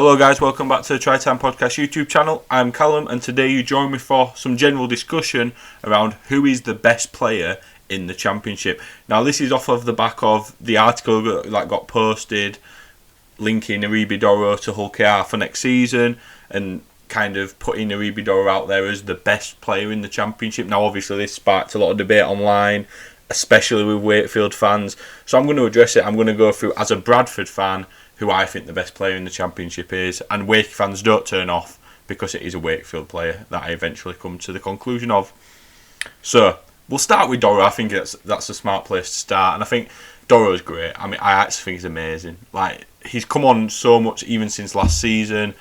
Hello guys, welcome back to the Try Time Podcast YouTube channel. I'm Callum and today you join me for some general discussion around who is the best player in the Championship. Now this is off of the back of the article that got posted linking Eribe Doro to Hull KR for next season and kind of putting Eribe Doro out there as the best player in the Championship. Now obviously this sparked a lot of debate online, especially with Wakefield fans, so I'm going to address it. I'm going to go through as a Bradford fan who I think the best player in the Championship is, and Wake fans don't turn off because it is a Wakefield player that I eventually come to the conclusion of. So we'll start with Doro. I think that's a smart place to start, and I think Doro's great. I mean, I actually think he's amazing. Like, he's come on so much even since last season.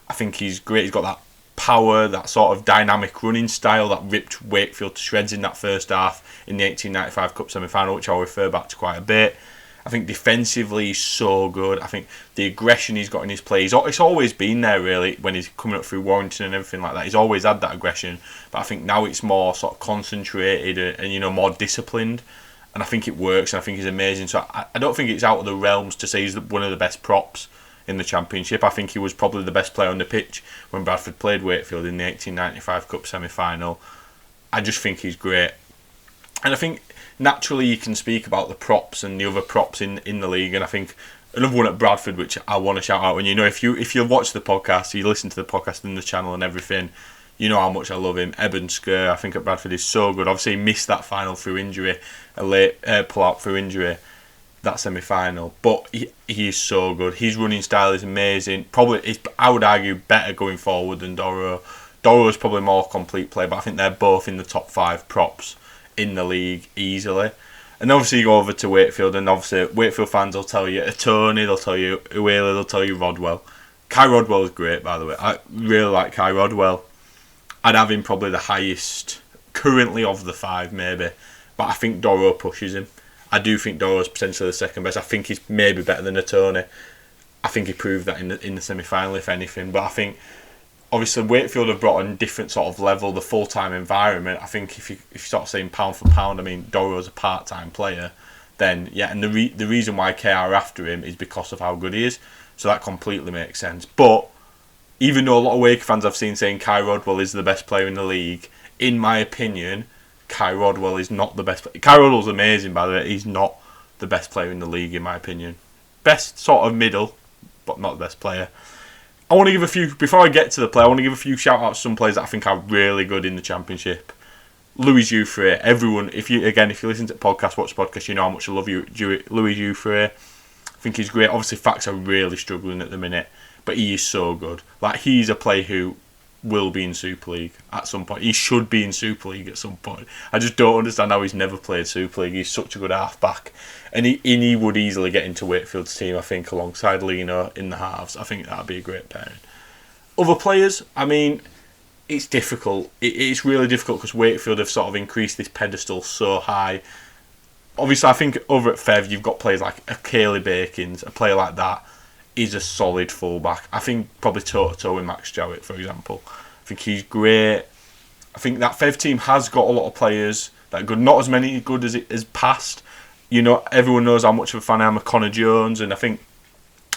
I think he's great. He's got that power, that sort of dynamic running style that ripped Wakefield to shreds in that first half in the 1895 Cup semi-final, which I'll refer back to quite a bit. I think defensively he's so good. I think the aggression he's got in his play, it's always been there really when he's coming up through Warrington and everything like that. He's always had that aggression, but I think now it's more sort of concentrated and more disciplined, and I think it works and I think he's amazing. So I don't think it's out of the realms to say he's one of the best props in the Championship. I think he was probably the best player on the pitch when Bradford played Wakefield in the 1895 Cup semi-final. I just think he's great. And I think naturally you can speak about the props and the other props in the league, and I think another one at Bradford which I want to shout out, and if you watch the podcast, you listen to the podcast and the channel and everything, you know how much I love him. Eben Skir, I think at Bradford is so good. Obviously he missed that final through injury, a late pull-out through injury, that semi-final, but he is so good. His running style is amazing. Probably, I would argue, better going forward than Doro. Doro is probably more complete play, but I think they're both in the top 5 props in the league easily. And obviously you go over to Wakefield, and obviously Wakefield fans will tell you Tony, they'll tell you Uela, they'll tell you Rodwell. Kai Rodwell is great, by the way. I really like Kai Rodwell. I'd have him probably the highest currently of the 5 maybe, but I think Doro pushes him. I do think Doro's potentially the second best. I think he's maybe better than Tony. I think he proved that in the semi-final if anything, but I think obviously Wakefield have brought a different sort of level, the full-time environment. I think if you start saying pound for pound, I mean Doro's a part-time player, then yeah, and the reason why KR are after him is because of how good he is, so that completely makes sense. But even though a lot of Wake fans I've seen saying Kai Rodwell is the best player in the league, in my opinion, Kai Rodwell is not the best player. Kai Rodwell's amazing, by the way. He's not the best player in the league, in my opinion. Best sort of middle, but not the best player. I want to give a few, before I get to the play, I want to give a few shout-outs to some players that I think are really good in the Championship. Louis Jouffre, everyone, if you listen to the podcast, watch the podcast, you know how much I love Louis Jouffre. I think he's great. Obviously, Fax are really struggling at the minute, but he is so good. Like, he's a player who will be in Super League at some point. He should be in Super League at some point. I just don't understand how he's never played Super League. He's such a good half-back. And he would easily get into Wakefield's team, I think, alongside Lino in the halves. I think that would be a great pairing. Other players, I mean, it's difficult. It's really difficult because Wakefield have sort of increased this pedestal so high. Obviously, I think over at Fev, you've got players like a Cayley Bakins. A player like that is a solid fullback. I think probably toe-to-toe with Max Jowett, for example. I think he's great. I think that Fev team has got a lot of players that are good. Not as many good as it has past. Everyone knows how much of a fan I am of Connor Jones, and I think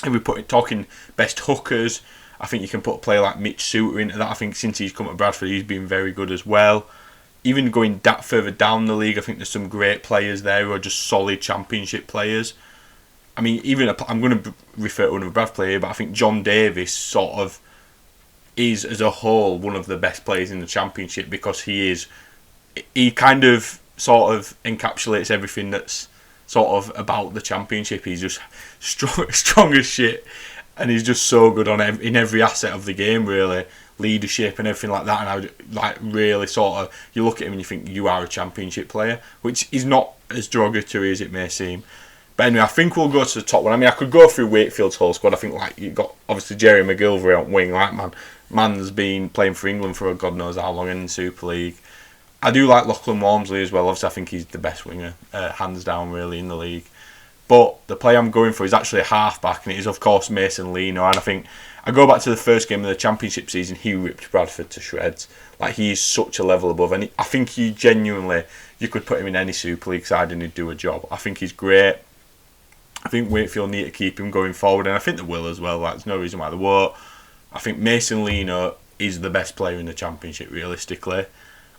if we talking best hookers, I think you can put a player like Mitch Suter into that. I think since he's come to Bradford, he's been very good as well. Even going further down the league, I think there's some great players there who are just solid Championship players. I mean, I'm going to refer to another Bradford player, but I think John Davis sort of is, as a whole, one of the best players in the Championship because he kind of sort of encapsulates everything that's sort of about the Championship. He's just strong as shit, and he's just so good in every asset of the game, really, leadership and everything like that. And I really sort of, you look at him and you think you are a Championship player, which is not as derogatory as it may seem. But anyway, I think we'll go to the top one. I mean, I could go through Wakefield's whole squad. I think you've got obviously Jerry McGilvery on wing. Man's been playing for England for God knows how long in the Super League. I do like Lachlan Walmsley as well. Obviously, I think he's the best winger, hands down, really, in the league. But the player I'm going for is actually a half-back, and it is, of course, Mason Lino. And I think I go back to the first game of the Championship season, he ripped Bradford to shreds. Like, he's such a level above. And I think you could put him in any Super League side and he'd do a job. I think he's great. I think Wakefield need to keep him going forward, and I think they will as well. There's no reason why they won't. I think Mason Lino is the best player in the Championship, realistically.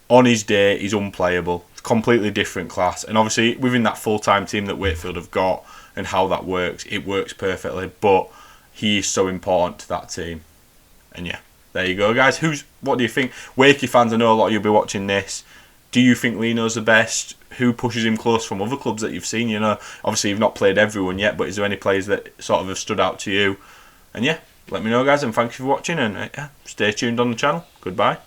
On his day, he's unplayable. Completely different class. And obviously, within that full-time team that Wakefield have got and how that works, it works perfectly. But he is so important to that team. And yeah, there you go, guys. What do you think? Wakey fans, I know a lot of you'll be watching this. Do you think Lino's the best? Who pushes him close from other clubs that you've seen? You know, obviously you've not played everyone yet, but is there any players that sort of have stood out to you? And yeah, let me know, guys, and thank you for watching, and stay tuned on the channel. Goodbye.